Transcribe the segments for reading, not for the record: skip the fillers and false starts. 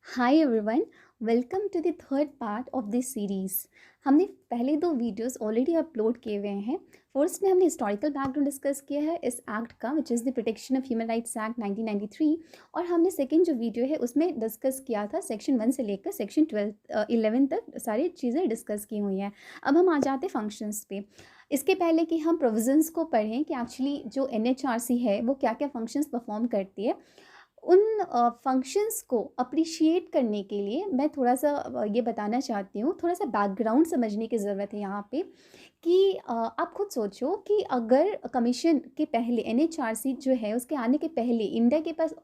Hi everyone, welcome to the third part of this series. हमने पहले दो videos already upload किए हुए हैं। फर्स्ट में हमने हिस्टोरिकल बैकग्राउंड डिस्कस किया है इस एक्ट का, which is the protection of human rights act 1993। और हमने सेकेंड जो वीडियो है उसमें डिस्कस किया था सेक्शन 1 से लेकर सेक्शन 11 तक सारी चीज़ें डिस्कस की हुई हैं। अब हम आ जाते हैं फंक्शंस पे। इसके पहले कि हम प्रोविजंस को पढ़ें कि एक्चुअली जो NHRC है वो क्या क्या फंक्शंस परफॉर्म करती है, उन फंक्शंस को अप्रिशिएट करने के लिए मैं थोड़ा-सा ये बताना चाहती हूँ, थोड़ा-सा बैकग्राउंड समझने की ज़रूरत है यहाँ पे कि आप खुद सोचो कि अगर कमीशन के पहले NHRC जो है उसके आने के पहले इंडिया के पास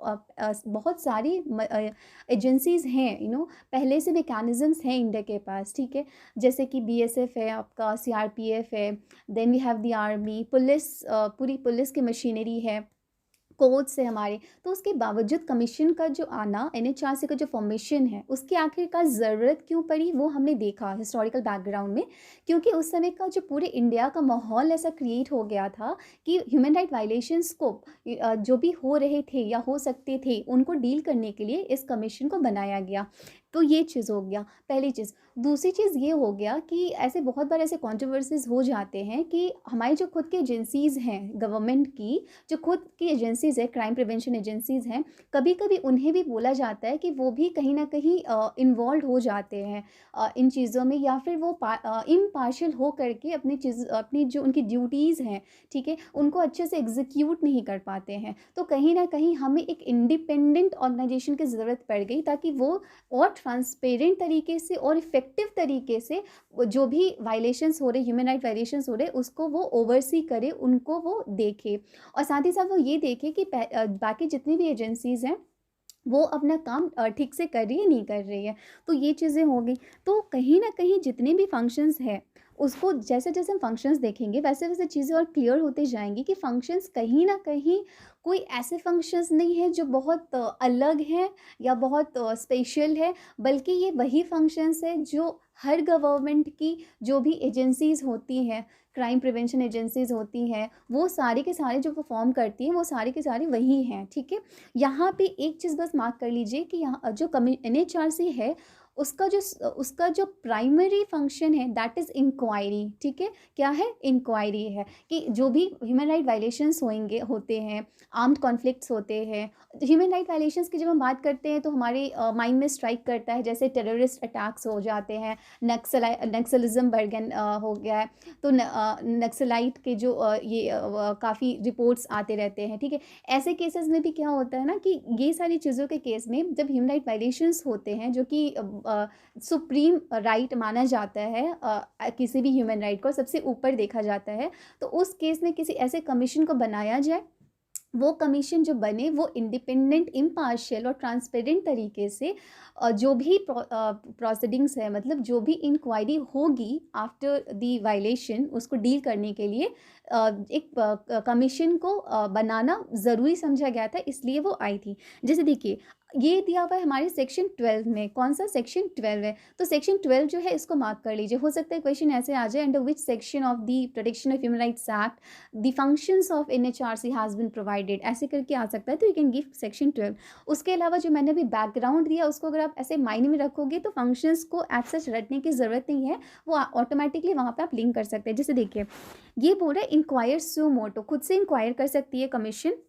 बहुत सारी एजेंसीज़ हैं, पहले से मैकेनिज़्म्स हैं इंडिया के पास, ठीक है? जैसे कि BSF है आपका, CRPF है, then we have the army, police, पूरी पुलिस की मशीनरी है, कोर्ट्स है हमारे। तो उसके बावजूद कमीशन का जो आना, NHRC का जो फॉर्मेशन है, उसकी आखिरकार ज़रूरत क्यों पड़ी वो हमने देखा हिस्टोरिकल बैकग्राउंड में। क्योंकि उस समय का जो पूरे इंडिया का माहौल ऐसा क्रिएट हो गया था कि ह्यूमन राइट वायलेशंस को जो भी हो रहे थे या हो सकते थे उनको डील करने के लिए इस कमीशन को बनाया गया। तो ये चीज़ हो गया पहली चीज़। दूसरी चीज़ ये हो गया कि ऐसे बहुत बार ऐसे कॉन्ट्रोवर्सीज़ हो जाते हैं कि हमारी जो खुद की एजेंसीज़ हैं गवर्नमेंट की, जो खुद की एजेंसीज़ है, क्राइम प्रिवेंशन एजेंसीज़ हैं, कभी-कभी उन्हें भी बोला जाता है कि वो भी कहीं न कहीं इन्वॉल्व हो जाते हैं इन चीज़ों में, या फिर वो इम्पार्शियल हो करके अपनी जो उनकी ड्यूटीज़ हैं, ठीक है, उनको अच्छे से एग्ज़ीक्यूट नहीं कर पाते हैं। तो कहीं न कहीं हमें एक इंडिपेंडेंट ऑर्गनाइजेशन की ज़रूरत पड़ गई ताकि वो और ट्रांसपेरेंट तरीके से और इफ़ेक्टिव तरीके से जो भी वायलेशंस हो रहे, ह्यूमन राइट वायलेशंस हो रहे, उसको वो ओवरसी करे, उनको वो देखे। और साथ ही साथ वो ये देखे कि बाकी जितनी भी एजेंसीज़ हैं वो अपना काम ठीक से कर रही है नहीं कर रही है। तो ये चीज़ें हो गई। तो कहीं न कहीं जितने भी फंक्शंस हैं, उसको जैसे-जैसे हम फंक्शंस देखेंगे वैसे-वैसे चीज़ें और क्लियर होती जाएँगी कि फंक्शंस कहीं न कहीं कोई ऐसे फंक्शंस नहीं है जो बहुत अलग हैं या बहुत स्पेशल है, बल्कि ये वही फंक्शंस हैं जो हर गवर्नमेंट की जो भी एजेंसीज़ होती हैं, क्राइम प्रिवेंशन एजेंसीज़ होती हैं, वो सारे के सारे जो परफ़ॉर्म करती हैं, वो सारे के सारे वही हैं, ठीक है? यहाँ पे एक चीज़ बस मार्क कर लीजिए कि यहाँ जो NHRC है, उसका जो प्राइमरी फंक्शन है दैट इज़ इंक्वायरी, ठीक है? क्या है? इंक्वायरी है कि जो भी ह्यूमन राइट वायलेशंस होते हैं, आर्म्ड कॉन्फ्लिक्ट्स होते हैं। ह्यूमन राइट वायलेशंस की जब हम बात करते हैं तो हमारे माइंड में स्ट्राइक करता है, जैसे टेररिस्ट अटैक्स हो जाते हैं, नक्सलिज़्म बढ़ गया, हो गया है। तो नक्सलाइट के जो काफ़ी रिपोर्ट्स आते रहते हैं, ठीक है? ऐसे केसेस में भी क्या होता है ना कि ये सारी चीज़ों के केस में जब ह्यूमन राइट वायलेशंस होते हैं जो कि सुप्रीम राइट माना जाता है, किसी भी ह्यूमन राइट को सबसे ऊपर देखा जाता है, तो उस केस में किसी ऐसे कमीशन को बनाया जाए। वो कमीशन जो बने वो इंडिपेंडेंट, इम्पार्शियल और ट्रांसपेरेंट तरीके से जो भी प्रोसीडिंग्स है, मतलब जो भी इंक्वायरी होगी आफ्टर द वायलेशन, उसको डील करने के लिए एक कमीशन को बनाना ज़रूरी समझा गया था, इसलिए वो आई थी। जैसे देखिए, ये दिया हुआ है हमारे सेक्शन 12 में। कौन सा? सेक्शन 12 है। तो सेक्शन 12 जो है इसको मार्क कर लीजिए। हो सकता है क्वेश्चन ऐसे आ जाए, under which section of the protection of human rights act the functions of NHRC has been provided, ऐसे करके आ सकता है। तो यू कैन गिव सेक्शन 12। उसके अलावा जो मैंने अभी बैकग्राउंड दिया उसको अगर आप ऐसे मायने में रखोगे तो फंक्शंस को एज सच रटने की ज़रूरत नहीं है, वो ऑटोमेटिकली वहाँ पे आप लिंक कर सकते हैं। जैसे देखिए, ये बोल रहा है इंक्वायर सू मोटो, खुद से इंक्वायर कर सकती है कमीशन।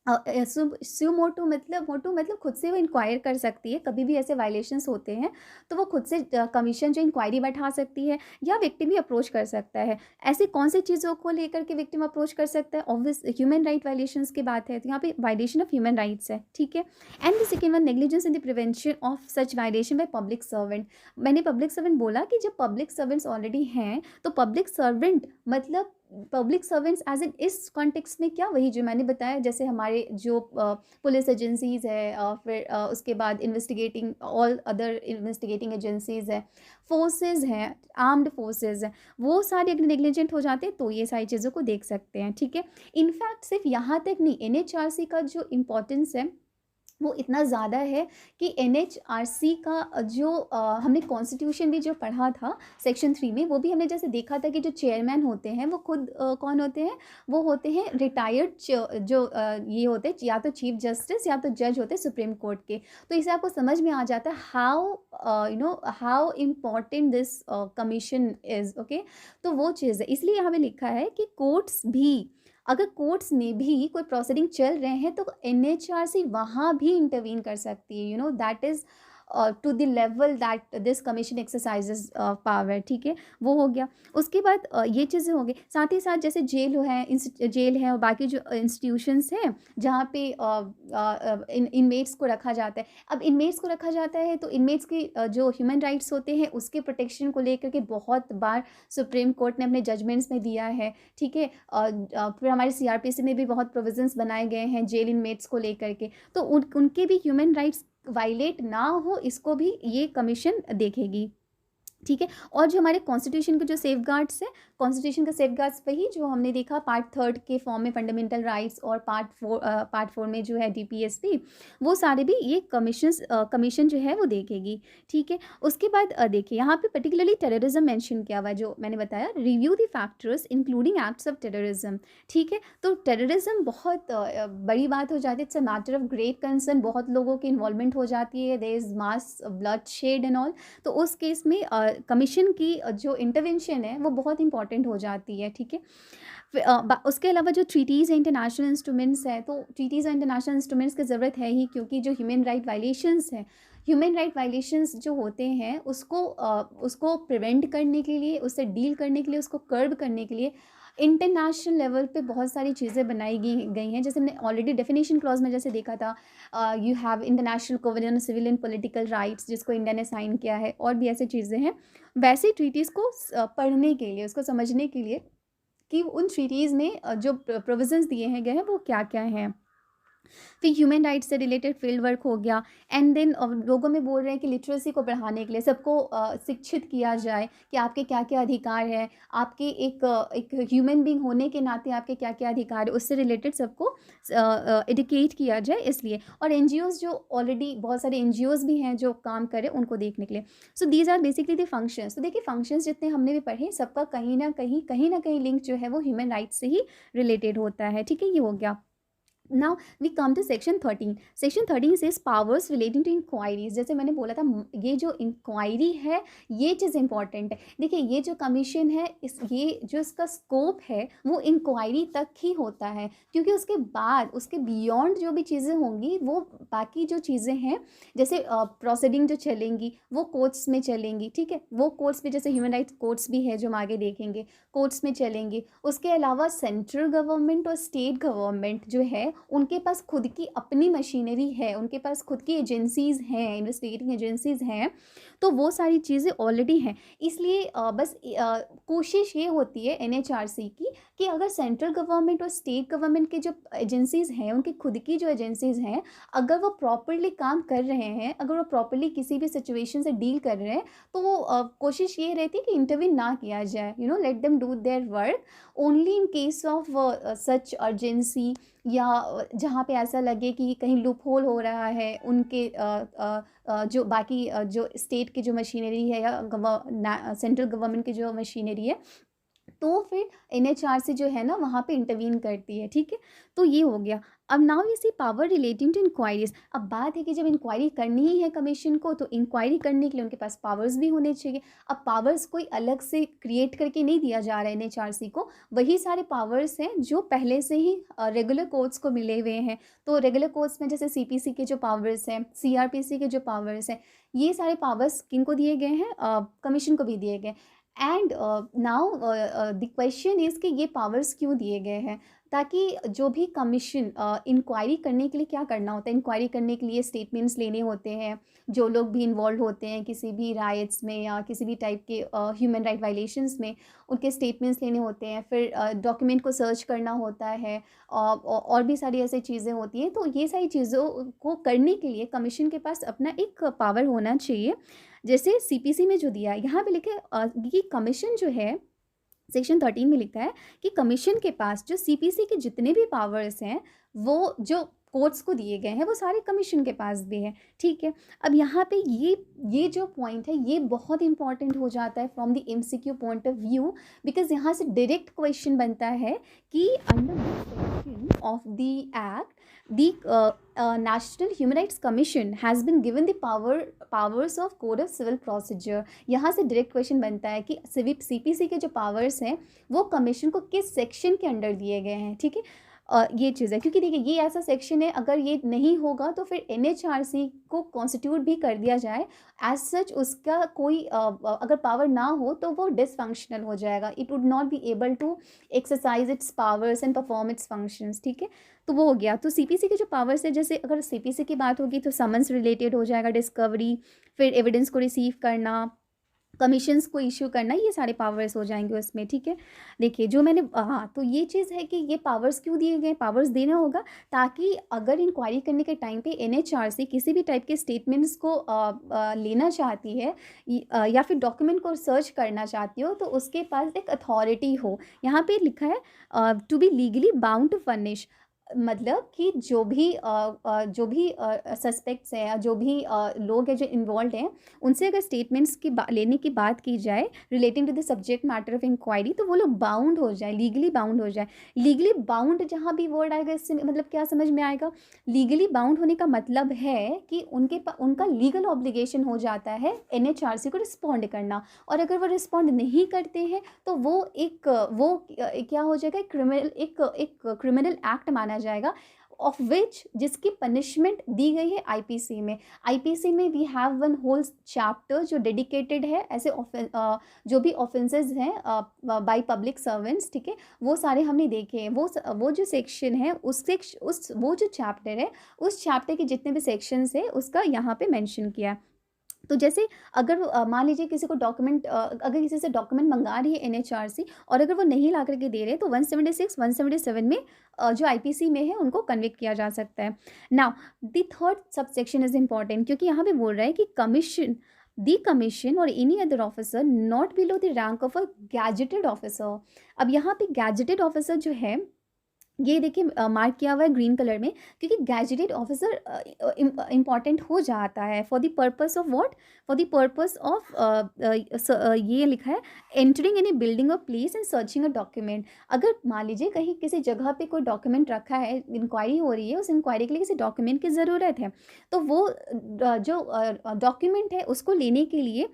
मोटो मतलब खुद से वो इंक्वायर कर सकती है, कभी भी ऐसे वायलेशंस होते हैं तो वो खुद से कमीशन जो इंक्वायरी बैठा सकती है, या विक्टिम भी अप्रोच कर सकता है। ऐसी कौन सी चीज़ों को लेकर के विक्टिम अप्रोच कर सकता है? ऑब्वियस ह्यूमन राइट वायलेशंस की बात है, तो यहाँ पे वायलेशन ऑफ ह्यूमन राइट्स है, ठीक है? And the second one, negligence in the prevention of such violation by public servant. मैंने पब्लिक सर्वेंट बोला कि जब पब्लिक सर्वेंट्स ऑलरेडी हैं तो पब्लिक सर्वेंट मतलब पब्लिक सर्वेंट्स एज इन इस कॉन्टेक्स्ट में क्या, वही जो मैंने बताया, जैसे हमारे जो पुलिस एजेंसीज़ है, फिर उसके बाद investigating all other investigating agencies है, फोर्सेस हैं, आर्म्ड फोर्सेस हैं, वो सारे अगर नेग्लिजेंट हो जाते हैं तो ये सारी चीज़ों को देख सकते हैं, ठीक है? इनफैक्ट सिर्फ यहाँ तक नहीं, NHRC का जो इम्पोर्टेंस है वो इतना ज़्यादा है कि एनएचआरसी का जो हमने कॉन्स्टिट्यूशन भी जो पढ़ा था सेक्शन 3 में, वो भी हमने जैसे देखा था कि जो चेयरमैन होते हैं वो खुद कौन होते हैं, वो होते हैं रिटायर्ड जो ये होते हैं या तो चीफ जस्टिस या तो जज होते हैं सुप्रीम कोर्ट के। तो इससे आपको समझ में आ जाता है how important this commission is. Okay, तो वो चीज़ है, इसलिए यहाँ पे लिखा है कि कोर्ट्स भी, अगर कोर्ट्स में भी कोई प्रोसीडिंग चल रहे हैं तो एनएचआरसी वहाँ भी इंटरवीन कर सकती है, that is to the level that this commission exercises power. ठीक है, वो हो गया। उसके बाद ये चीज़ें हो गई, साथ ही साथ जैसे जेल है और बाकी जो इंस्टीट्यूशंस हैं जहाँ पे इनमेट्स को रखा जाता है। अब इनमेट्स को रखा जाता है तो इनमेट्स की जो ह्यूमन राइट्स होते हैं उसके प्रोटेक्शन को लेकर के बहुत बार सुप्रीम कोर्ट ने अपने जजमेंट्स में दिया है। ठीक है, फिर हमारे सीआरपीसी में भी बहुत प्रोविजंस बनाए गए हैं जेल इनमेट्स को लेकर के, तो उनके भी ह्यूमन राइट्स वायलेट ना हो, इसको भी ये कमीशन देखेगी। ठीक है, और जो हमारे कॉन्स्टिट्यूशन के जो सेफ गार्ड्स हैं, कॉन्स्टिट्यूशन का सेफ गार्ड्स वही जो हमने देखा पार्ट 3 के फॉर्म में फंडामेंटल राइट्स, और पार्ट 4 में जो है डीपीएसपी, वो सारे भी ये कमीशन जो है वो देखेगी। ठीक है, उसके बाद देखिए यहाँ पे पर्टिकुलरली टेररिज्म मेंशन किया हुआ है, जो मैंने बताया, review the factors including acts of terrorism. ठीक है, तो टेररिज्म बहुत बड़ी बात हो जाती है, it's a matter of great concern, बहुत लोगों की इन्वॉल्वमेंट हो जाती है, there is mass bloodshed and all. तो उस केस में कमीशन की जो इंटरवेंशन है वो बहुत इंपॉर्टेंट हो जाती है। ठीक है, उसके अलावा जो ट्रीटीज़ है, इंटरनेशनल इंस्ट्रूमेंट्स हैं, तो ट्रीटीज़ और इंटरनेशनल इंस्ट्रूमेंट्स की ज़रूरत है ही, क्योंकि जो ह्यूमन राइट वायलेशंस हैं, ह्यूमन राइट वायलेशंस जो होते हैं उसको प्रिवेंट करने के लिए, उससे डील करने के लिए, उसको कर्ब करने के लिए इंटरनेशनल लेवल पे बहुत सारी चीज़ें बनाई गई हैं। जैसे हमने ऑलरेडी डेफिनेशन क्लॉज में जैसे देखा था, you have international covenant on civil and political rights, जिसको इंडिया ने साइन किया है, और भी ऐसी चीज़ें हैं। वैसे ट्रीटीज़ को पढ़ने के लिए, उसको समझने के लिए कि उन ट्रीटीज़ में जो प्रोविजंस दिए हैं गए हैं वो क्या क्या हैं। फिर ह्यूमन राइट्स से रिलेटेड फील्ड वर्क हो गया, एंड देन लोगों में बोल रहे हैं कि लिटरेसी को बढ़ाने के लिए सबको शिक्षित किया जाए कि आपके क्या क्या अधिकार हैं, आपके एक ह्यूमन बीइंग होने के नाते आपके क्या क्या अधिकार है, उससे रिलेटेड सबको एडुकेट किया जाए इसलिए। और एनजीओज़ जो ऑलरेडी बहुत सारे एनजीओज़ भी हैं जो काम करें उनको देखने के लिए। So these are basically the functions. तो देखिए फंक्शंस जितने हमने भी पढ़े, सबका कहीं ना कहीं लिंक जो है वो ह्यूमन राइट्स से ही रिलेटेड होता है। ठीक है, ये हो गया। Now we come to section 13. Section 13 says powers relating to inquiries. जैसे मैंने बोला था, ये जो इंक्वायरी है ये चीज़ इंपॉर्टेंट है। देखिए ये जो कमीशन है, ये जो इसका स्कोप है वो इंक्वायरी तक ही होता है, क्योंकि उसके बाद उसके बियॉन्ड जो भी चीज़ें होंगी, वो बाकी जो चीज़ें हैं जैसे प्रोसीडिंग जो चलेंगी वो कोर्ट्स में चलेंगी। ठीक है, वो कोर्ट्स में जैसे ह्यूमन राइट्स कोर्ट्स भी है जो हम आगे देखेंगे, कोर्ट्स में चलेंगी। उसके अलावा सेंट्रल गवर्नमेंट और स्टेट गवर्नमेंट जो है उनके पास खुद की अपनी मशीनरी है, उनके पास खुद की एजेंसीज़ हैं, इन्वेस्टिगेटिंग एजेंसीज़ हैं, तो वो सारी चीज़ें ऑलरेडी हैं। इसलिए बस कोशिश ये होती है एनएचआरसी की कि अगर सेंट्रल गवर्नमेंट और स्टेट गवर्नमेंट के जो एजेंसीज़ हैं, उनकी खुद की जो एजेंसीज़ हैं, अगर वो प्रॉपरली काम कर रहे हैं, अगर वो प्रॉपरली किसी भी सिचुएशन से डील कर रहे हैं, तो वो कोशिश ये रहती है कि इंटरवीन ना किया जाए, let them do their work only in case of such urgency, या जहाँ पे ऐसा लगे कि कहीं लूप होल हो रहा है उनके जो बाकी जो स्टेट की जो मशीनरी है या सेंट्रल गवर्नमेंट की जो मशीनरी है, तो फिर एनएचआरसी जो है ना वहाँ पे इंटरवीन करती है। ठीक है, तो ये हो गया। अब now you see power relating to inquiries. अब बात है कि जब इंक्वायरी करनी ही है कमीशन को, तो इंक्वायरी करने के लिए उनके पास पावर्स भी होने चाहिए। अब पावर्स कोई अलग से क्रिएट करके नहीं दिया जा रहा है एनएचआरसी को, वही सारे पावर्स हैं जो पहले से ही रेगुलर कोर्ट्स को मिले हुए हैं। तो रेगुलर कोर्ट्स में जैसे सीपीसी के जो पावर्स हैं, सीआरपीसी के जो पावर्स हैं, ये सारे पावर्स किनको दिए गए हैं, कमीशन को भी दिए गए। And now the question is कि ये पावर्स क्यों दिए गए हैं, ताकि जो भी कमीशन इंक्वायरी करने के लिए क्या करना होता है, इंक्वायरी करने के लिए स्टेटमेंट्स लेने होते हैं, जो लोग भी इन्वॉल्व होते हैं किसी भी राइट्स में या किसी भी टाइप के ह्यूमन राइट वायलेशंस में, उनके स्टेटमेंट्स लेने होते हैं, फिर डॉक्यूमेंट को सर्च करना होता है, और भी सारी ऐसी चीज़ें होती हैं। तो ये सारी चीज़ों को करने के लिए कमीशन के पास अपना एक पावर होना चाहिए। जैसे सीपीसी में जो दिया है यहाँ पे लिखे कि कमीशन जो है सेक्शन 13 में लिखा है कि कमीशन के पास जो सीपीसी के जितने भी पावर्स हैं, वो जो कोर्ट्स को दिए गए हैं वो सारे कमीशन के पास भी है, ठीक है। अब यहाँ पे ये जो पॉइंट है ये बहुत इंपॉर्टेंट हो जाता है from the MCQ point of view, because यहाँ से डायरेक्ट क्वेश्चन बनता है कि under this section of the act the national human rights commission has been given the powers of code of civil procedure. यहाँ से डायरेक्ट क्वेश्चन बनता है कि सीपीसी के जो पावर्स हैं वो कमीशन को किस सेक्शन के अंडर दिए गए हैं, ठीक है। ये चीज़ है, क्योंकि देखिए ये ऐसा सेक्शन है, अगर ये नहीं होगा तो फिर एनएचआरसी को कॉन्स्टिट्यूट भी कर दिया जाए एज सच उसका कोई अगर पावर ना हो तो वो डिसफंक्शनल हो जाएगा, it would not be able to exercise its powers and perform its functions, ठीक है। तो वो हो गया। तो सीपीसी के जो पावर्स है, जैसे अगर सीपीसी की बात होगी तो समन्स रिलेटेड हो जाएगा, डिस्कवरी, फिर एविडेंस को रिसीव करना, कमीशंस को इश्यू करना, ये सारे पावर्स हो जाएंगे उसमें, ठीक है। देखिए जो मैंने हाँ, तो ये चीज़ है कि ये पावर्स क्यों दिए गए, पावर्स देना होगा ताकि अगर इंक्वायरी करने के टाइम पे एनएचआरसी किसी भी टाइप के स्टेटमेंट्स को लेना चाहती है या फिर डॉक्यूमेंट को सर्च करना चाहती हो तो उसके पास एक अथॉरिटी हो। यहाँ पे लिखा है to be legally bound to furnish, मतलब कि जो भी सस्पेक्ट्स हैं या जो भी लोग हैं जो इन्वॉल्व हैं उनसे अगर स्टेटमेंट्स की लेने की बात की जाए relating to the subject matter of inquiry तो वो लोग बाउंड हो जाए, लीगली बाउंड हो जाए। लीगली बाउंड जहाँ भी वर्ड आएगा इससे मतलब क्या समझ में आएगा, लीगली बाउंड होने का मतलब है कि उनका लीगल ऑब्लिगेशन हो जाता है एनएचआरसी को रिस्पॉन्ड करना, और अगर वो रिस्पॉन्ड नहीं करते हैं तो वो क्या हो जाएगा, एक क्रिमिनल एक्ट माना जाएगा, ऑफ विच जिसकी पनिशमेंट दी गई है आईपीसी में। आईपीसी में we have one whole chapter जो डेडिकेटेड है ऐसे जो भी ऑफेंसेस हैं बाय पब्लिक सर्वेंट्स, ठीक है, वो सारे हमने देखे हैं। वो जो सेक्शन है वो जो चैप्टर है उस चैप्टर के जितने भी सेक्शंस है उसका यहाँ पे मेंशन किया है। तो जैसे अगर मान लीजिए किसी को डॉक्यूमेंट अगर किसी से डॉक्यूमेंट मंगा रही है एनएचआरसी और अगर वो नहीं ला करके दे रहे तो 176 177 में जो आईपीसी में है उनको कन्विक्ट किया जा सकता है। Now the third sub section is important क्योंकि यहाँ पे बोल रहा है कि कमीशन और any other officer not below the rank of a gazetted officer. अब यहाँ पे गैजेटेड ऑफिसर जो है ये देखिए मार्क किया हुआ है ग्रीन कलर में, क्योंकि गैजेटेड ऑफिसर इम्पॉर्टेंट हो जाता है for the purpose of what, for the purpose of ये लिखा है एंटरिंग इन ए बिल्डिंग और place and searching a document. अगर मान लीजिए कहीं किसी जगह पे कोई डॉक्यूमेंट रखा है, इंक्वायरी हो रही है, उस इंक्वायरी के लिए किसी डॉक्यूमेंट की ज़रूरत है तो वो जो डॉक्यूमेंट है उसको लेने के लिए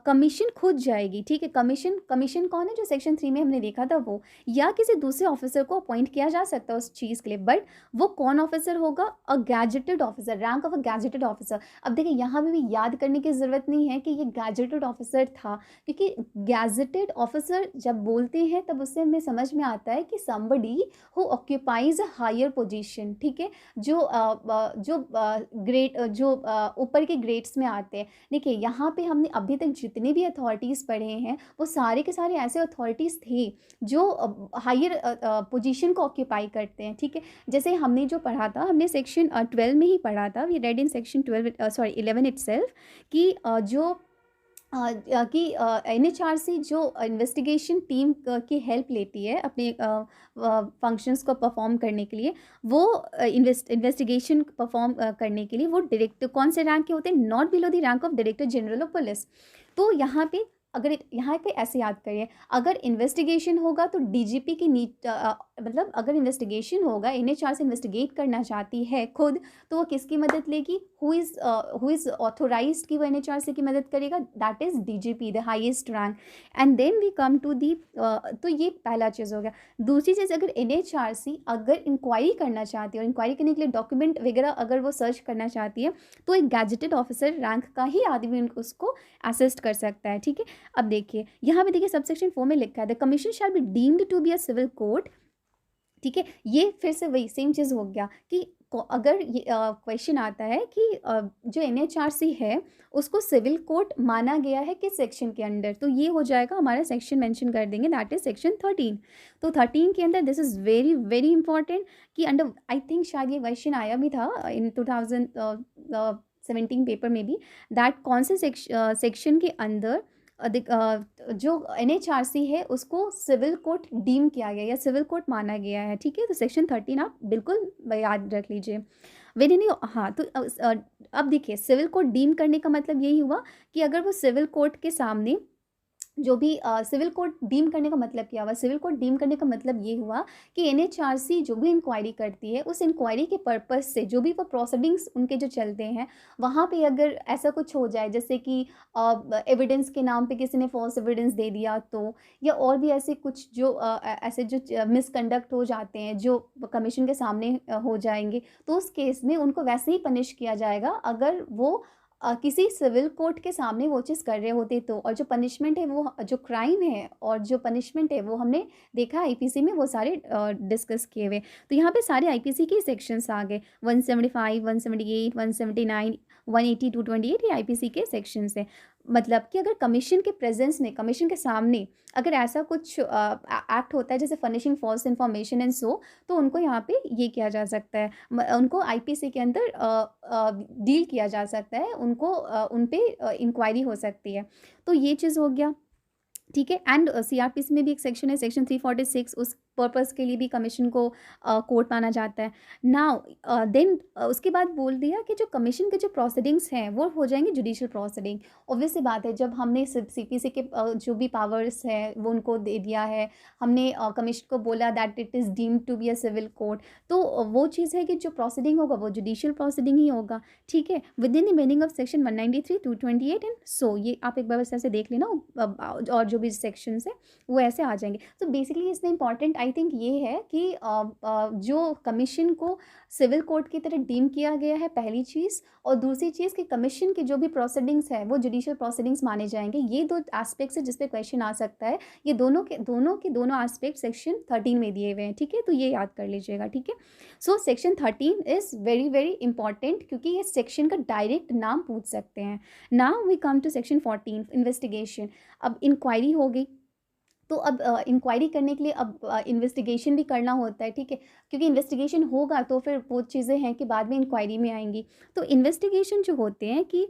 कमीशन खुद जाएगी, ठीक है। कमीशन कौन है, जो सेक्शन 3 में हमने देखा था वो, या किसी दूसरे ऑफिसर को अपॉइंट किया जा सकता है उस चीज़ के लिए, बट वो कौन ऑफिसर होगा, a gazetted officer, rank of a gazetted officer. अब देखिए यहाँ पे भी याद करने की ज़रूरत नहीं है कि ये गैजेटेड ऑफिसर था, क्योंकि गैजेटेड ऑफिसर जब बोलते हैं तब उससे हमें समझ में आता है कि somebody who occupies a higher position, ठीक है, जो ग्रेड जो ऊपर के ग्रेड्स में आते हैं। देखिए यहाँ पे हमने अभी तक जितने भी अथॉरिटीज़ पढ़े हैं वो सारे के सारे ऐसे अथॉरिटीज़ थे जो हायर पोजीशन को ऑक्यूपाई करते हैं, ठीक है। जैसे हमने जो पढ़ा था, हमने सेक्शन 12 में ही पढ़ा था, we read in section 11 itself कि कि एनएचआरसी जो इन्वेस्टिगेशन टीम की हेल्प लेती है अपने फंक्शंस को परफॉर्म करने के लिए, वो इन्वेस्टिगेशन परफॉर्म करने के लिए वो डायरेक्टर कौन से रैंक के होते हैं, not below the rank of director general of police. तो यहाँ पे अगर यहाँ पे ऐसे याद करिए, अगर इन्वेस्टिगेशन होगा तो डीजीपी की मतलब अगर इन्वेस्टिगेशन होगा, एनएचआरसी इन्वेस्टिगेट करना चाहती है खुद, तो वो किसकी मदद लेगी, हु इज़ ऑथोराइज्ड कि वो एनएचआरसी की मदद करेगा, that is DGP, the highest rank. And then we come to the तो ये पहला चीज़ हो गया। दूसरी चीज़, अगर एनएचआरसी अगर इंक्वायरी करना चाहती है और इंक्वायरी करने के लिए डॉक्यूमेंट वगैरह अगर वो सर्च करना चाहती है तो एक गैजेटेड ऑफिसर रैंक का ही आदमी उसको असिस्ट कर सकता है, ठीक है। अब देखिए यहाँ पे देखिए सबसेक्शन 4 में लिखा है the commission shall be deemed to be a civil court, ठीक है। ये फिर से वही सेम चीज़ हो गया कि अगर ये क्वेश्चन आता है कि जो एनएचआरसी है उसको सिविल कोर्ट माना गया है किस सेक्शन के अंडर, तो ये हो जाएगा हमारा सेक्शन मेंशन कर देंगे, दैट इज सेक्शन 13। तो 13 के अंदर this is very very important कि अंडर, आई थिंक शायद ये क्वेश्चन आया भी था इन 2017 पेपर में भी, दैट कौन से सेक्शन के अंदर जो NHRC है उसको सिविल कोर्ट डीम किया गया या सिविल कोर्ट माना गया है, ठीक है। तो सेक्शन 13 आप बिल्कुल याद रख लीजिए। वेन एनी, हाँ, तो अब देखिए सिविल कोर्ट डीम करने का मतलब यही हुआ कि अगर वो सिविल कोर्ट के सामने जो भी सिविल कोर्ट डीम करने का मतलब क्या हुआ, सिविल कोर्ट डीम करने का मतलब ये हुआ कि NHRC जो भी इंक्वायरी करती है उस इंक्वायरी के पर्पस से जो भी वो प्रोसीडिंग्स उनके जो चलते हैं वहाँ पे अगर ऐसा कुछ हो जाए जैसे कि एविडेंस के नाम पे किसी ने फॉल्स एविडेंस दे दिया तो, या और भी ऐसे कुछ जो ऐसे जो मिसकंडक्ट हो जाते हैं जो कमीशन के सामने हो जाएंगे, तो उस केस में उनको वैसे ही पनिश किया जाएगा अगर वो किसी सिविल कोर्ट के सामने वो चीज़ कर रहे होते तो। और जो पनिशमेंट है, वो जो क्राइम है और जो पनिशमेंट है वो हमने देखा आईपीसी में, वो सारे डिस्कस किए हुए। तो यहाँ पे सारे आईपीसी के सेक्शंस आ गए, 175, 178, 179, 180, 228, ये आईपीसी के सेक्शंस हैं। मतलब कि अगर कमीशन के प्रेजेंस में, कमीशन के सामने अगर ऐसा कुछ एक्ट होता है जैसे furnishing false information and so, तो उनको यहाँ पे ये किया जा सकता है, उनको आईपीसी के अंदर डील किया जा सकता है, उनको उन पे इंक्वायरी हो सकती है। तो ये चीज़ हो गया, ठीक है। एंड सीआरपीसी में भी एक सेक्शन है, सेक्शन 346, उस पर्पस के लिए भी कमीशन को कोर्ट माना जाता है। नाउ देन उसके बाद बोल दिया कि जो कमीशन के जो प्रोसीडिंग्स हैं वो हो जाएंगे जुडिशियल प्रोसीडिंग। ऑब्वियस सी बात है, जब हमने सीपीसी के जो भी पावर्स है वो उनको दे दिया है, हमने कमीशन को बोला that it is deemed to be a civil court, तो वो चीज़ है कि जो प्रोसीडिंग होगा वो जुडिशियल प्रोसीडिंग ही होगा, ठीक है, with in the meaning of section 193, 228 and so. ये आप एक बार बस ऐसे देख लेना, और जो भी सेक्शंस है वो ऐसे आ जाएंगे। तो बेसिकली इसमें इंपॉर्टेंट आई थिंक ये है कि जो कमीशन को सिविल कोर्ट की तरह डीम किया गया है, पहली चीज़, और दूसरी चीज़ कि कमीशन की जो भी प्रोसीडिंग्स है वो जुडिशियल प्रोसीडिंग्स माने जाएंगे। ये दो एस्पेक्ट्स है जिस पे क्वेश्चन आ सकता है। ये दोनों एस्पेक्ट सेक्शन 13 में दिए हुए हैं, ठीक है, तो ये याद कर लीजिएगा, ठीक है। So section 13 is very very important क्योंकि ये सेक्शन का डायरेक्ट नाम पूछ सकते हैं। Now we come to section 14, investigation. अब इंक्वायरी हो गई, तो अब इंक्वायरी करने के लिए अब इन्वेस्टिगेशन भी करना होता है, ठीक है, क्योंकि इन्वेस्टिगेशन होगा तो फिर वो चीज़ें हैं कि बाद में इंक्वायरी में आएंगी। तो इन्वेस्टिगेशन जो होते हैं कि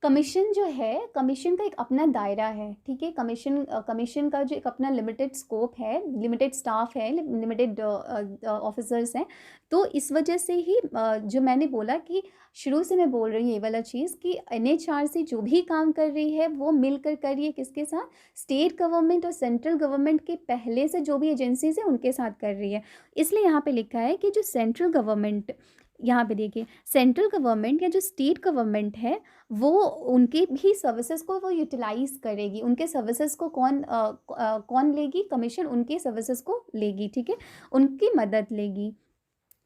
कमीशन जो है, कमीशन का एक अपना दायरा है, ठीक है, कमीशन का जो एक अपना लिमिटेड स्कोप है, लिमिटेड स्टाफ है, लिमिटेड ऑफिसर्स हैं। तो इस वजह से ही जो मैंने बोला कि शुरू से मैं बोल रही हूँ ये वाला चीज़ कि NHRC जो भी काम कर रही है वो मिलकर कर रही है, किसके साथ, स्टेट गवर्नमेंट और सेंट्रल गवर्नमेंट के पहले से जो भी एजेंसीज है उनके साथ कर रही है। इसलिए यहाँ पे लिखा है कि जो सेंट्रल गवर्नमेंट, यहाँ पे देखिए सेंट्रल गवर्नमेंट या जो स्टेट गवर्नमेंट है वो उनके भी सर्विसेज को वो यूटिलाइज करेगी। उनके सर्विसेज को कौन लेगी, कमीशन उनके सर्विसेज को लेगी, ठीक है, उनकी मदद लेगी,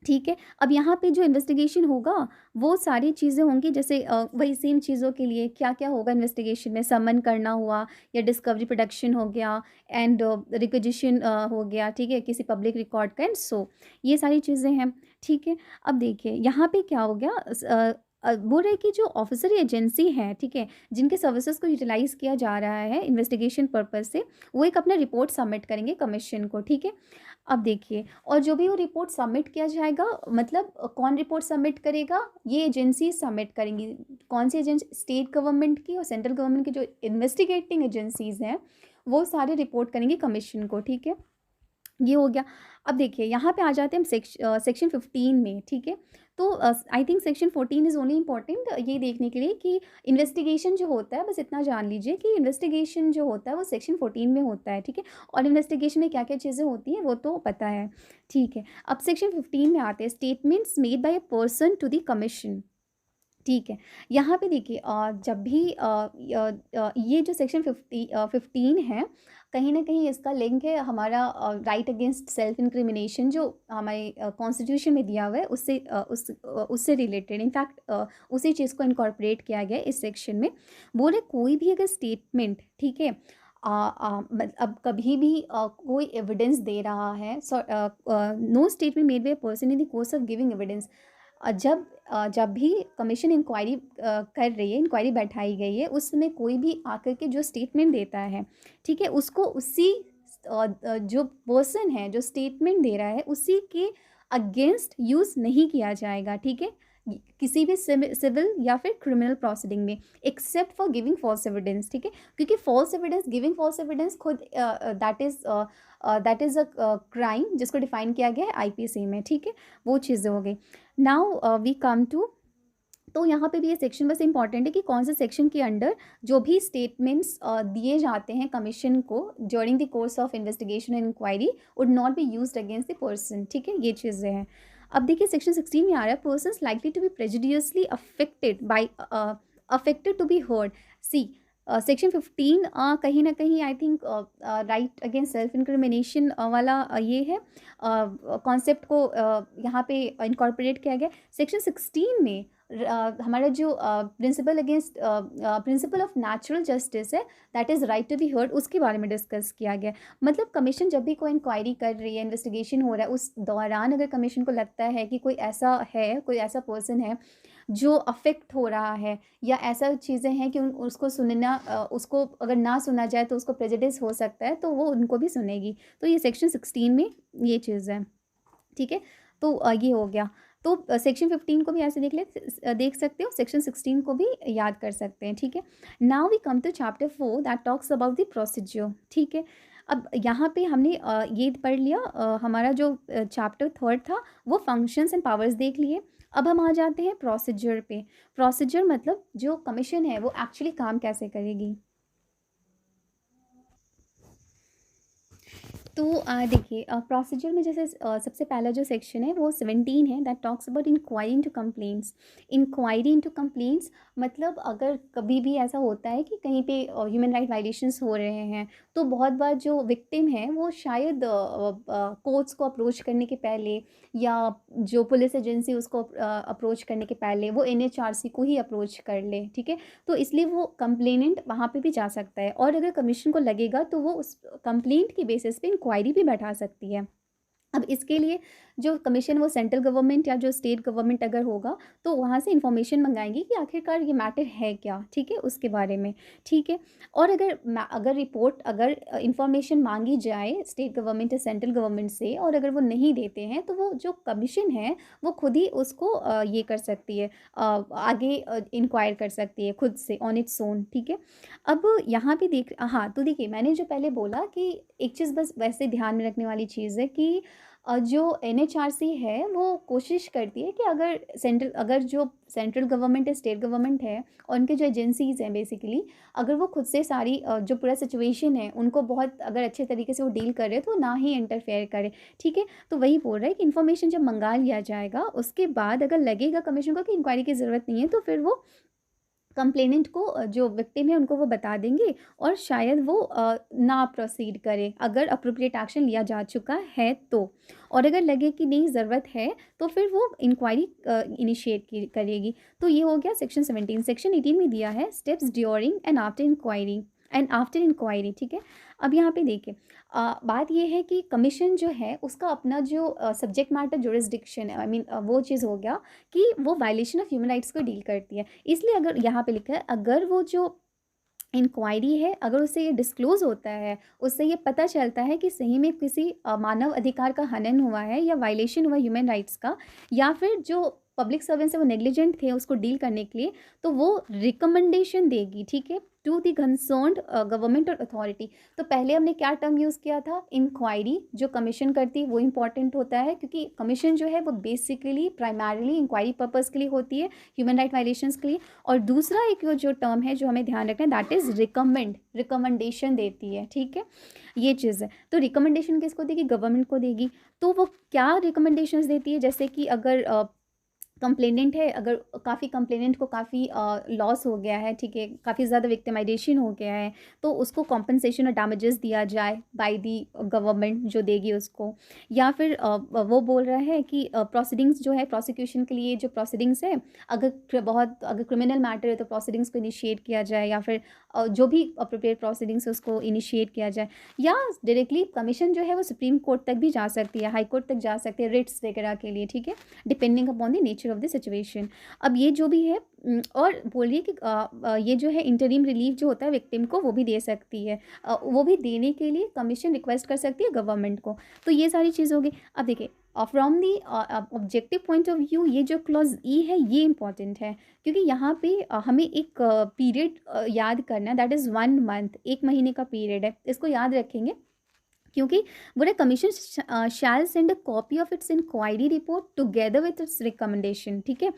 ठीक है। अब यहाँ पे जो इन्वेस्टिगेशन होगा वो सारी चीज़ें होंगी, जैसे वही सेम चीज़ों के लिए क्या क्या होगा इन्वेस्टिगेशन में, समन करना हुआ या डिस्कवरी प्रोडक्शन हो गया एंड रिक्विजिशन हो गया, ठीक है, किसी पब्लिक रिकॉर्ड का एंड सो, ये सारी चीज़ें हैं, ठीक है। अब देखिए यहाँ पे क्या हो गया, बोल रहे कि जो ऑफिसर एजेंसी है, ठीक है, जिनके सर्विसेज को यूटिलाइज किया जा रहा है इन्वेस्टिगेशन पर्पज से, वो एक अपना रिपोर्ट सबमिट करेंगे कमीशन को, ठीक है। अब देखिए, और जो भी वो रिपोर्ट सबमिट किया जाएगा, मतलब कौन रिपोर्ट सबमिट करेगा, ये एजेंसी सबमिट करेंगी। कौन सी एजेंसी, स्टेट गवर्नमेंट की और सेंट्रल गवर्नमेंट की जो इन्वेस्टिगेटिंग एजेंसीज हैं वो सारे रिपोर्ट करेंगे कमीशन को, ठीक है, ये हो गया। अब देखिए यहाँ पे आ जाते हैं हम सेक्शन 15 में, ठीक है। तो I think section 14 is only important ये देखने के लिए कि इन्वेस्टिगेशन जो होता है, बस इतना जान लीजिए कि इन्वेस्टिगेशन जो होता है वो सेक्शन 14 में होता है, ठीक है। और इन्वेस्टिगेशन में क्या क्या चीज़ें होती हैं वो तो पता है, ठीक है। अब सेक्शन 15 में आते हैं, statements made by a person to the commission, ठीक है। यहाँ पे देखिए जब भी ये जो सेक्शन 15 है, कहीं ना कहीं इसका लिंक है हमारा राइट अगेंस्ट सेल्फ इंक्रिमिनेशन जो हमारे कॉन्स्टिट्यूशन में दिया हुआ है, उससे रिलेटेड, इनफैक्ट उसी चीज़ को इनकॉर्पोरेट किया गया है इस सेक्शन में। बोले कोई भी अगर स्टेटमेंट, ठीक है, अब कभी भी कोई एविडेंस दे रहा है, no statement made by a person in the course of giving evidence, जब भी कमीशन इंक्वायरी कर रही है, इंक्वायरी बैठाई गई है, उस समय कोई भी आकर के जो स्टेटमेंट देता है, ठीक है, उसको उसी जो पर्सन है जो स्टेटमेंट दे रहा है उसी के अगेंस्ट यूज़ नहीं किया जाएगा, ठीक है। किसी भी सिविल या फिर क्रिमिनल प्रोसीडिंग में, except for giving false evidence, ठीक है, क्योंकि false evidence, giving false evidence खुद दैट इज़ अ क्राइम जिसको डिफाइन किया गया है आईपीसी में, ठीक है, वो चीज़ें हो गई। नाउ वी कम टू, तो यहाँ पे भी ये सेक्शन बस इंपॉर्टेंट है कि कौन से सेक्शन के अंडर जो भी स्टेटमेंट्स दिए जाते हैं कमीशन को during the course of investigation and inquiry would not be used against the person, ठीक है, ये चीज़ें हैं। अब देखिए सेक्शन 16 में आ रहा है, persons likely to be prejudicially affected by affected to be heard. See section 15 कहीं ना कहीं I think right against self incrimination वाला ये है कॉन्सेप्ट को यहाँ पे इनकॉर्पोरेट किया गया। सेक्शन 16 में हमारा जो principle against principle of natural justice है, that is right to be heard, उसके बारे में डिस्कस किया गया। मतलब कमीशन जब भी कोई इंक्वायरी कर रही है, इन्वेस्टिगेशन हो रहा है, उस दौरान अगर कमीशन को लगता है कि कोई ऐसा पर्सन है जो अफेक्ट हो रहा है, या ऐसा चीज़ें हैं कि उसको सुनना उसको अगर ना सुना जाए तो उसको प्रेजुडिस हो सकता है, तो वो उनको भी सुनेगी। तो ये सेक्शन 16 में ये चीज़ है, ठीक है। तो ये हो गया। तो सेक्शन 15 को भी ऐसे देख सकते हो, सेक्शन 16 को भी याद कर सकते हैं, ठीक है। Now we come to chapter 4 that talks about the procedure, ठीक है। अब यहाँ पे हमने ये पढ़ लिया, हमारा जो चैप्टर 3 था वो फंक्शंस एंड पावर्स देख लिए। अब हम आ जाते हैं प्रोसीजर पे। प्रोसीजर मतलब जो कमीशन है वो एक्चुअली काम कैसे करेगी। तो देखिए प्रोसीजर में जैसे सबसे पहला जो सेक्शन है वो 17 है, that talks about inquiry into complaints. Inquiry into complaints मतलब अगर कभी भी ऐसा होता है कि कहीं पे ह्यूमन राइट वायलेशंस हो रहे हैं, तो बहुत बार जो विक्टिम है वो शायद कोर्ट्स को अप्रोच करने के पहले, या जो पुलिस एजेंसी उसको अप्रोच करने के पहले वो एनएचआरसी को ही अप्रोच कर ले, ठीक है। तो इसलिए वो कंप्लेनेंट वहाँ पे भी जा सकता है, और अगर कमीशन को लगेगा तो वो उस कंप्लेंट की बेसिस पे इंक्वायरी भी बैठा सकती है। अब इसके लिए जो कमीशन वो सेंट्रल गवर्नमेंट या जो स्टेट गवर्नमेंट अगर होगा तो वहाँ से इन्फॉर्मेशन मंगाएंगी कि आखिरकार ये मैटर है क्या, ठीक है, उसके बारे में, ठीक है। और अगर इन्फॉर्मेशन मांगी जाए स्टेट गवर्नमेंट या सेंट्रल गवर्नमेंट से, और अगर वो नहीं देते हैं तो वो जो कमीशन है वो खुद ही उसको ये कर सकती है, आगे इंक्वायर कर सकती है खुद से ऑन इट्स ओन, ठीक है। अब यहाँ पे हाँ, तो देखिए मैंने जो पहले बोला कि एक चीज़ बस वैसे ध्यान में रखने वाली चीज़ है कि जो एनएचआरसी है वो कोशिश करती है कि अगर जो सेंट्रल गवर्नमेंट या स्टेट गवर्नमेंट है और उनके जो एजेंसीज़ हैं बेसिकली, अगर वो खुद से सारी जो पूरा सिचुएशन है उनको बहुत अगर अच्छे तरीके से वो डील करे तो ना ही इंटरफेयर करे, ठीक है। तो वही बोल रहा है कि इन्फॉर्मेशन जब मंगा लिया जाएगा उसके बाद अगर लगेगा कमीशन को कि इंक्वायरी की ज़रूरत नहीं है, तो फिर वो कंप्लेनेंट को जो विक्टिम है उनको वो बता देंगे, और शायद वो ना प्रोसीड करे अगर अप्रोप्रिएट एक्शन लिया जा चुका है तो। और अगर लगे कि नहीं ज़रूरत है तो फिर वो इंक्वायरी इनिशिएट करेगी। तो ये हो गया सेक्शन 17। सेक्शन 18 में दिया है steps during and after inquiry, ठीक है। अब यहाँ पे देखिए बात ये है कि कमीशन जो है उसका अपना जो सब्जेक्ट मैटर जुरिस्डिक्शन है, आई मीन वो चीज़ हो गया कि वो वायलेशन ऑफ ह्यूमन राइट्स को डील करती है। इसलिए अगर यहाँ पे लिखा है अगर वो जो इंक्वायरी है अगर उससे ये डिस्क्लोज़ होता है, उससे ये पता चलता है कि सही में किसी मानव अधिकार का हनन हुआ है या वायलेशन हुआ ह्यूमन राइट्स का, या फिर जो पब्लिक सर्वेंट्स है वो नेग्लिजेंट थे उसको डील करने के लिए, तो वो रिकमेंडेशन देगी, ठीक है, टू दी कंसर्न्ड गवर्नमेंट और अथॉरिटी। तो पहले हमने क्या टर्म यूज़ किया था, इंक्वायरी, जो कमीशन करती है वो इंपॉर्टेंट होता है क्योंकि कमीशन जो है वो बेसिकली प्राइमरीली इंक्वायरी पर्पज़ के लिए होती है, ह्यूमन राइट वायलेशंस के लिए। और दूसरा एक जो टर्म है जो हमें ध्यान रखना है, दैट इज़ रिकमेंडेशन देती है, ठीक है, ये चीज़ है। तो रिकमेंडेशन किसको देगी, गवर्नमेंट को देगी। तो वो क्या रिकमेंडेशंस देती है, जैसे कि अगर कंप्लेनेंट है, अगर काफ़ी कंप्लेनेंट को काफ़ी लॉस हो गया है, ठीक है, काफ़ी ज़्यादा विक्टिमाइजेशन हो गया है, तो उसको कॉम्पनसेशन और डैमेजेस दिया जाए बाय दी गवर्नमेंट जो देगी उसको। या फिर वो बोल रहा है कि प्रोसीडिंग्स जो है प्रोसिक्यूशन के लिए जो प्रोसीडिंग्स है, अगर क्रिमिनल मैटर है तो प्रोसीडिंग्स को इनिशिएट किया जाए, या फिर जो भी अप्रोप्रिएट प्रोसीडिंग्स है उसको इनिशिएट किया जाए। या डायरेक्टली कमीशन जो है वो सुप्रीम कोर्ट तक भी जा सकती है, हाई कोर्ट तक जा सकती है रिट्स वगैरह के लिए, ठीक है, depending upon the nature of the situation. अब ये जो भी है और बोलिए कि ये जो है इंटरिम रिलीफ जो होता है विक्टिम को वो भी दे सकती है, वो भी देने के लिए कमीशन रिक्वेस्ट कर सकती है गवर्नमेंट को। तो ये सारी चीज़ होगी। अब देखिए from the objective point of view ये जो क्लॉज ई है ये इंपॉर्टेंट है, क्योंकि यहाँ पे हमें एक पीरियड याद करना है, दैट इज़ 1 मंथ, 1 महीने का पीरियड है, इसको याद रखेंगे, क्योंकि बोले commission shall send a copy of its inquiry report together with its recommendation. ठीक है,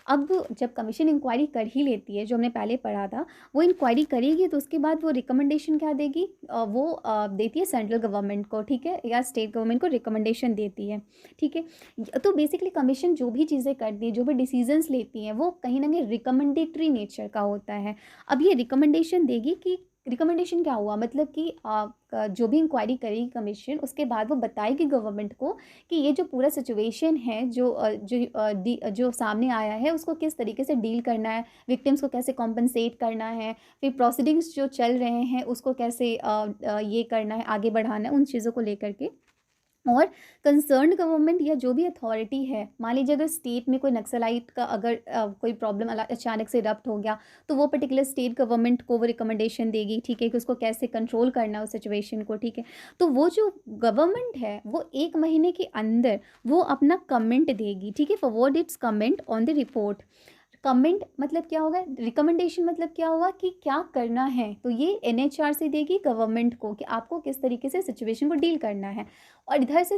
अब जब कमीशन इंक्वायरी कर ही लेती है, जो हमने पहले पढ़ा था, वो इंक्वायरी करेगी तो उसके बाद वो रिकमेंडेशन क्या देगी, वो देती है सेंट्रल गवर्नमेंट को, ठीक है, या स्टेट गवर्नमेंट को रिकमेंडेशन देती है। ठीक है, तो बेसिकली कमीशन जो भी चीज़ें करती है, जो भी डिसीजंस लेती हैं, वो कहीं ना कहीं रिकमेंडेटरी नेचर का होता है। अब ये रिकमेंडेशन देगी कि रिकमेंडेशन क्या हुआ, मतलब कि जो भी इंक्वायरी करेगी कमीशन, उसके बाद वो बताएगी गवर्नमेंट को कि ये जो पूरा सिचुएशन है, जो सामने आया है, उसको किस तरीके से डील करना है, विक्टिम्स को कैसे कॉम्पनसेट करना है, फिर प्रोसीडिंग्स जो चल रहे हैं उसको कैसे ये करना है, आगे बढ़ाना है, उन चीज़ों को लेकर के। और कंसर्न्ड गवर्नमेंट या जो भी अथॉरिटी है, मान लीजिए अगर स्टेट में कोई नक्सलाइट का अगर कोई प्रॉब्लम अचानक से इरप्ट हो गया, तो वो पर्टिकुलर स्टेट गवर्नमेंट को वो रिकमेंडेशन देगी, ठीक है, कि उसको कैसे कंट्रोल करना है उस सिचुएशन को। ठीक है, तो वो जो गवर्नमेंट है वो 1 महीने के अंदर वो अपना कमेंट देगी, ठीक है, forward it's comment on the report. Comment मतलब क्या होगा, रिकमेंडेशन मतलब क्या होगा कि क्या करना है, तो ये एनएचआर से देगी गवर्नमेंट को कि आपको किस तरीके से सिचुएशन को डील करना है। और इधर से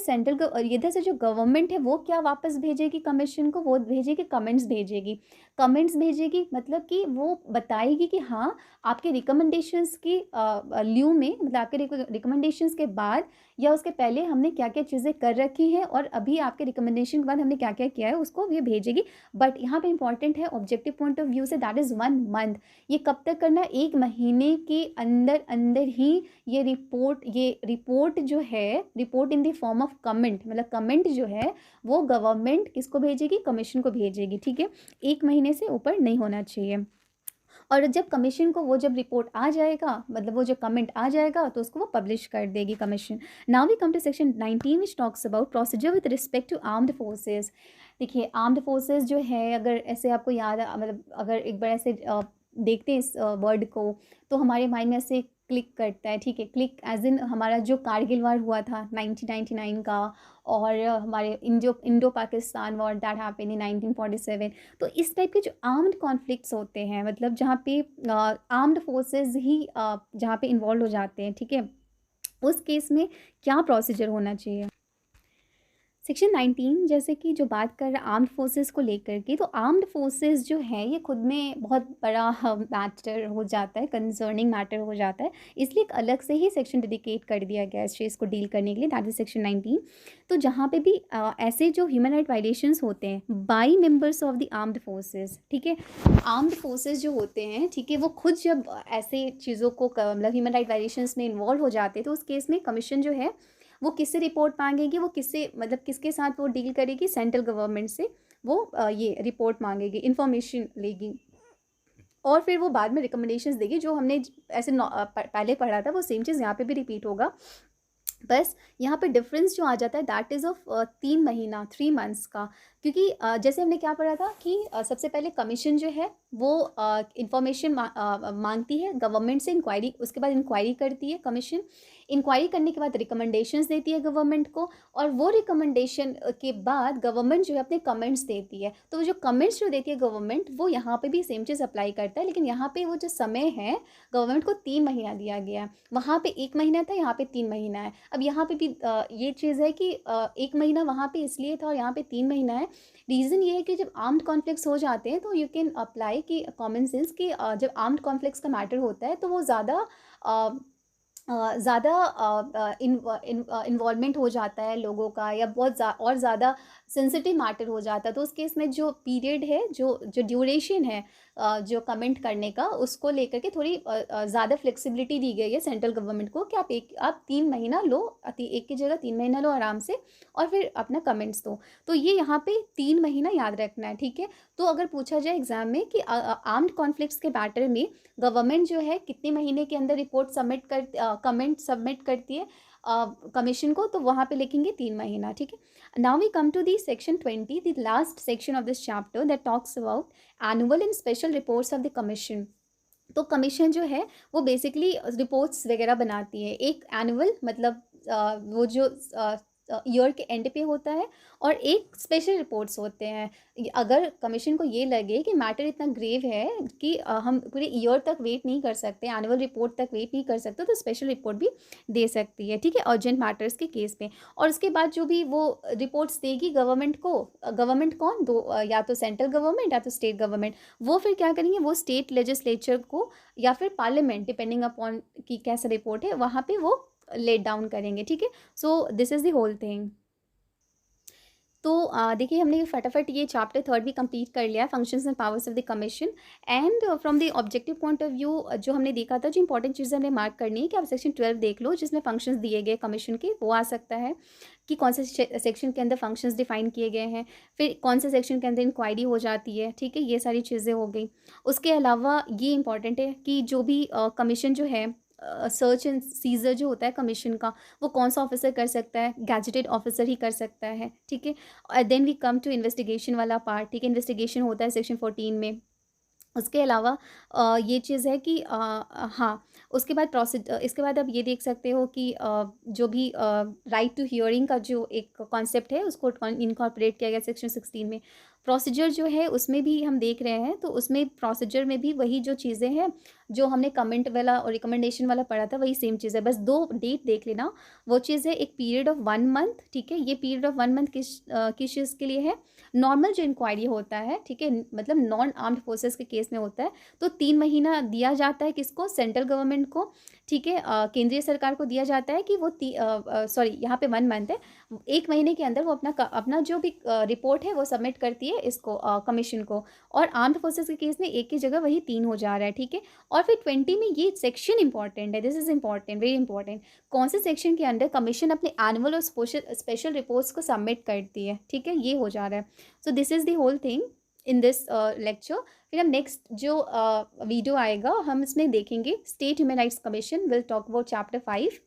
इधर से जो गवर्नमेंट है वो क्या वापस भेजेगी कमीशन को, वो भेजेगी कमेंट्स भेजेगी। कमेंट्स भेजेगी मतलब कि वो बताएगी कि हाँ, आपके रिकमेंडेशंस की ल्यू में, मतलब आपके रिकमेंडेशंस के बाद या उसके पहले हमने क्या क्या चीज़ें कर रखी हैं, और अभी आपके रिकमेंडेशन के बाद हमने क्या क्या किया है, उसको ये भेजेगी। बट यहाँ पे इंपॉर्टेंट है ऑब्जेक्टिव पॉइंट ऑफ व्यू से, दैट इज़ 1 मंथ। ये कब तक करना है, 1 महीने के अंदर अंदर ही ये रिपोर्ट जो है, report in the form of comment, मतलब कमेंट जो है वो गवर्नमेंट किसको भेजेगी, कमीशन को भेजेगी। ठीक है, 1 महीने से ऊपर नहीं होना चाहिए। और जब कमीशन को वो जब रिपोर्ट आ जाएगा, मतलब वो जो कमेंट आ जाएगा, तो उसको वो पब्लिश कर देगी commission. Now we come to section 19 which talks about procedure with respect to armed forces. देखिए, आर्म्ड फोर्सेज जो है, अगर ऐसे आपको याद, मतलब अगर एक बार ऐसे देखते हैं इस वर्ड को, तो हमारे माइंड में ऐसे क्लिक करता है। ठीक है, क्लिक एज इन हमारा जो कारगिल वार हुआ था 1999 का, और हमारे Indo Pakistan war that happened in 1947। तो इस टाइप के जो आर्म्ड कॉन्फ्लिक्ट्स होते हैं, मतलब जहाँ पे आर्म्ड फोर्सेस ही जहाँ पे इन्वॉल्व हो जाते हैं, ठीक है, उस केस में क्या प्रोसीजर होना चाहिए। सेक्शन 19 जैसे कि जो बात कर रहा है आर्म्ड फोर्सेस को लेकर के, तो आर्म्ड फोर्सेस जो है ये खुद में बहुत बड़ा मैटर हो जाता है, कंसर्निंग मैटर हो जाता है, इसलिए एक अलग से ही सेक्शन डेडिकेट कर दिया गया है इस चीज़ को डील करने के लिए, दैट इज सेक्शन 19। तो जहाँ पे भी ऐसे जो ह्यूमन राइट वायलेशंस होते हैं by members of the armed forces, ठीक है, आर्म्ड फोर्सेस जो होते हैं, ठीक है, वो खुद जब ऐसे चीज़ों को मतलब ह्यूमन राइट वायलेशंस में इन्वॉल्व हो जाते हैं, तो उस केस में कमीशन जो है वो किससे रिपोर्ट मांगेगी, वो किससे, मतलब किसके साथ वो डील करेगी, सेंट्रल गवर्नमेंट से वो ये रिपोर्ट मांगेगी, इन्फॉर्मेशन लेगी, और फिर वो बाद में रिकमेंडेशंस देगी। जो हमने ऐसे पहले पढ़ा था वो सेम चीज़ यहाँ पे भी रिपीट होगा, बस यहाँ पे डिफरेंस जो आ जाता है दैट इज़ ऑफ 3 महीना, 3 मंथ्स का। क्योंकि जैसे हमने क्या पढ़ा था कि सबसे पहले कमीशन जो है वो इंफॉर्मेशन मांगती है गवर्नमेंट से, इंक्वायरी, उसके बाद इंक्वायरी करती है कमीशन, इंक्वायरी करने के बाद रिकमेंडेशंस देती है गवर्नमेंट को, और वो रिकमेंडेशन के बाद गवर्नमेंट जो है अपने कमेंट्स देती है। तो वो जो कमेंट्स जो देती है गवर्नमेंट, वो यहाँ पे भी सेम चीज़ अप्लाई करता है, लेकिन यहाँ पे वो जो समय है गवर्नमेंट को 3 महीना दिया गया है, वहाँ पे 1 महीना था, यहाँ पे 3 महीना है। अब यहाँ पे भी ये चीज़ है कि 1 महीना वहाँ पे इसलिए था और यहाँ पे 3 महीना है। रीज़न ये है कि जब आर्म्ड कॉन्फ्लिक्ट्स हो जाते हैं, तो यू कैन अप्लाई कि कॉमन सेंस कि जब आर्म्ड कॉन्फ्लिक्ट्स का मैटर होता है, तो वो ज़्यादा इन्वॉल्वमेंट हो जाता है लोगों का, या बहुत और ज़्यादा सेंसिटिव मैटर हो जाता है। तो उस केस में जो पीरियड है, जो ड्यूरेशन है जो कमेंट करने का, उसको लेकर के थोड़ी ज़्यादा फ्लेक्सिबिलिटी दी गई है सेंट्रल गवर्नमेंट को कि आप 3 महीना लो, एक की जगह 3 महीना लो आराम से, और फिर अपना कमेंट्स दो। तो ये यहाँ पे 3 महीना याद रखना है, ठीक है। तो अगर पूछा जाए एग्जाम में कि आर्म्ड कॉन्फ्लिक्ट्स के मैटर में गवर्नमेंट जो है कितने महीने के अंदर रिपोर्ट कमेंट सबमिट करती है कमीशन को, तो वहाँ पे लिखेंगे 3 महीना, ठीक है। Now we come to the section 20, the last section of this chapter that talks about annual and special reports of the commission. तो कमीशन जो है वो बेसिकली रिपोर्ट्स वगैरह बनाती है। एक एनुअल मतलब वो जो ईयर के एंड पे होता है, और एक स्पेशल रिपोर्ट्स होते हैं। अगर कमीशन को ये लगे कि मैटर इतना ग्रेव है कि हम पूरे ईयर तक वेट नहीं कर सकते, एनुअल रिपोर्ट तक वेट नहीं कर सकते, तो स्पेशल रिपोर्ट भी दे सकती है, ठीक है, अर्जेंट मैटर्स के केस में। और उसके बाद जो भी वो रिपोर्ट्स देगी गवर्नमेंट को, गवर्नमेंट कौन, दो या तो सेंट्रल गवर्नमेंट या तो स्टेट गवर्नमेंट, वो फिर क्या करेंगे, वो स्टेट लेजिस्लेचर को या फिर पार्लियामेंट, डिपेंडिंग अपॉन कि कैसा रिपोर्ट है, वहाँ पे वो लेट डाउन करेंगे, ठीक है। So this is the whole thing. तो देखिए हमने फटाफट ये चैप्टर 3 भी कंप्लीट कर लिया, functions and powers of the commission. And from the objective point of view जो हमने देखा था, जो इंपॉर्टेंट चीज़ें हमने मार्क करनी है कि आप सेक्शन 12 देख लो, जिसमें फंक्शंस दिए गए कमीशन के, वो आ सकता है कि कौन से सेक्शन के अंदर फंक्शंस डिफाइन किए गए हैं, फिर कौन से सेक्शन के अंदर इंक्वायरी हो जाती है, ठीक है, ये सारी चीज़ें हो गई। उसके अलावा ये इंपॉर्टेंट है कि जो भी कमीशन जो है, सर्च एंड सीजर जो होता है कमीशन का, वो कौन सा ऑफिसर कर सकता है, गैजेटेड ऑफिसर ही कर सकता है, ठीक है। और then we come to investigation वाला पार्ट, ठीक है, इन्वेस्टिगेशन होता है सेक्शन 14 में। उसके अलावा ये चीज़ है कि हाँ, उसके बाद इसके बाद आप ये देख सकते हो कि जो भी राइट टू हियरिंग का जो एक कॉन्सेप्ट है, उसको इनकॉर्पोरेट किया गया सेक्शन 16 में। प्रोसीजर जो है उसमें भी हम देख रहे हैं, तो उसमें प्रोसीजर में भी वही जो चीज़ें हैं जो हमने कमेंट वाला और रिकमेंडेशन वाला पढ़ा था, वही सेम चीज़ है, बस 2 डेट देख लेना। वो चीज़ है एक पीरियड ऑफ 1 मंथ, ठीक है, ये पीरियड ऑफ 1 मंथ किस चीज़ के लिए है, नॉर्मल जो इंक्वायरी होता है, ठीक है, मतलब नॉन आर्म्ड फोर्सेस के केस में होता है, तो 3 महीना दिया जाता है किसको, सेंट्रल गवर्नमेंट को, ठीक है, केंद्रीय सरकार को दिया जाता है कि वो सॉरी यहाँ पे 1 मंथ है, 1 महीने के अंदर वो अपना जो भी रिपोर्ट है वो सबमिट करती है इसको, कमीशन को। और आर्म्ड फोर्सेस के केस में एक की जगह वही 3 हो जा रहा है, ठीक है। और फिर 20 में ये सेक्शन इंपॉर्टेंट है, this is important, very important, कौन से सेक्शन के अंदर कमीशन अपने एनुअल और स्पेशल रिपोर्ट्स को सबमिट करती है, ठीक है, ये हो जा रहा है। So this is the whole thing in this lecture. फिर हम नेक्स्ट जो वीडियो आएगा, हम इसमें देखेंगे state human rights commission, will talk about chapter 5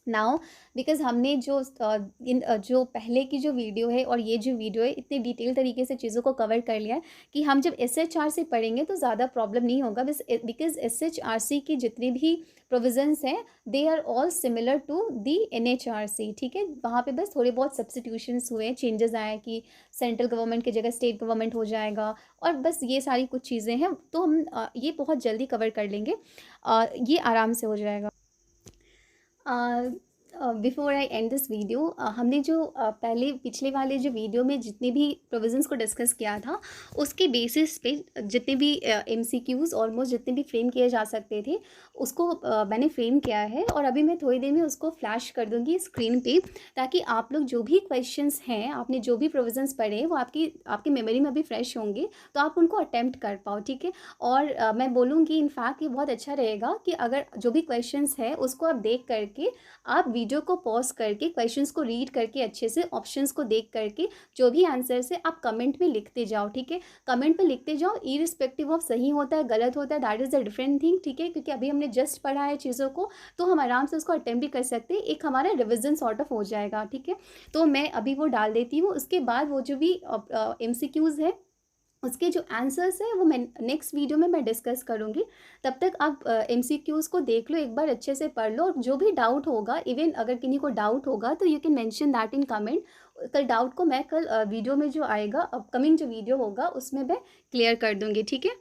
now. Because हमने जो पहले की जो वीडियो है और ये जो वीडियो है, इतने डिटेल तरीके से चीज़ों को कवर कर लिया है कि हम जब SHR से पढ़ेंगे तो ज़्यादा प्रॉब्लम नहीं होगा, बिकॉज SHRC की जितनी भी प्रोविजंस हैं, they are all similar to the NHRC, ठीक है। वहाँ पे बस थोड़े बहुत सब्सटीट्यूशंस हुए, चेंजेस आए कि सेंट्रल गवर्नमेंट की जगह स्टेट गवर्नमेंट हो जाएगा, और बस ये सारी कुछ चीज़ें हैं, तो हम ये बहुत जल्दी कवर कर लेंगे, ये आराम से हो जाएगा। Before I and this video, हमने जो पहले पिछले वाले जो वीडियो में जितने भी प्रोविजंस को डिस्कस किया था, उसके बेसिस पे जितने भी MCQs ऑलमोस्ट जितने भी फ्रेम किए जा सकते थे, उसको मैंने फ्रेम किया है, और अभी मैं थोड़ी देर में उसको फ्लैश कर दूंगी स्क्रीन पे, ताकि आप लोग जो भी क्वेश्चंस हैं, आपने जो भी प्रोविजंस पढ़े, वो आपकी मेमोरी में अभी फ्रेश होंगे, तो आप उनको अटैम्प्ट कर पाओ, ठीक है। और मैं बोलूँगी इनफैक्ट ये बहुत अच्छा रहेगा कि अगर जो भी क्वेश्चंस है उसको आप देख करके, आप वीडियो को पॉज करके क्वेश्चंस को रीड करके अच्छे से ऑप्शंस को देख करके जो भी आंसर्स है आप कमेंट में लिखते जाओ, ठीक है, कमेंट में लिखते जाओ, इरिस्पेक्टिव ऑफ सही होता है गलत होता है, that is the different thing, ठीक है, क्योंकि अभी हमने जस्ट पढ़ा है चीज़ों को, तो हम आराम से उसको अटेम्प्ट भी कर सकते हैं, एक हमारा रिविजन सॉर्ट ऑफ हो जाएगा, ठीक है। तो मैं अभी वो डाल देती हूँ, उसके बाद वो जो भी MCQs है उसके जो आंसर्स हैं वो मैं नेक्स्ट वीडियो में मैं डिस्कस करूँगी। तब तक आप MCQs को देख लो, एक बार अच्छे से पढ़ लो, और जो भी डाउट होगा, इवन अगर किन्हीं को डाउट होगा तो you can mention that in comment. कल डाउट को मैं कल वीडियो में जो आएगा, अपकमिंग जो वीडियो होगा उसमें मैं क्लियर कर दूँगी, ठीक है।